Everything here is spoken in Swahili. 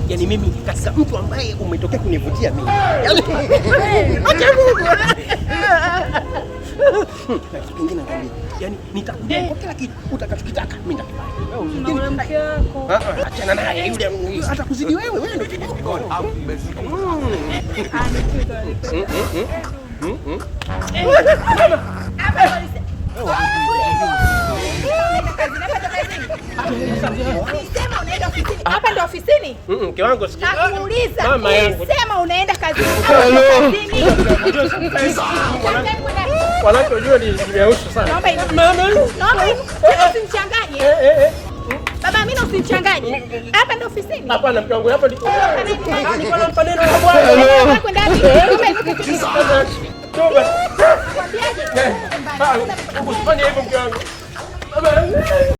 Yaani mimi katika mtu ambaye umetokea kunivutia mimi. Yaani acha Mungu. Kingine nakwambia. Yaani nitakupa kila kitu utakachokitaka mimi nitakufanya. Wewe mke wako. Achana naye yule hata kuzidi wewe ndio kiboko. Hapa ndio ofisini? Mke wangu sikia. Nakuuliza. Mama yangu. Sema unaenda kazini. Wanako jua ni nimeusha sana. Mama, usimchanganye. Baba mimi usimchanganye. Hapa ndio ofisini. Hapana mke wangu hapa niko. Niko na mpaneno la bwana. Kwenda wapi? Toba. Usifanye hivyo mke wangu.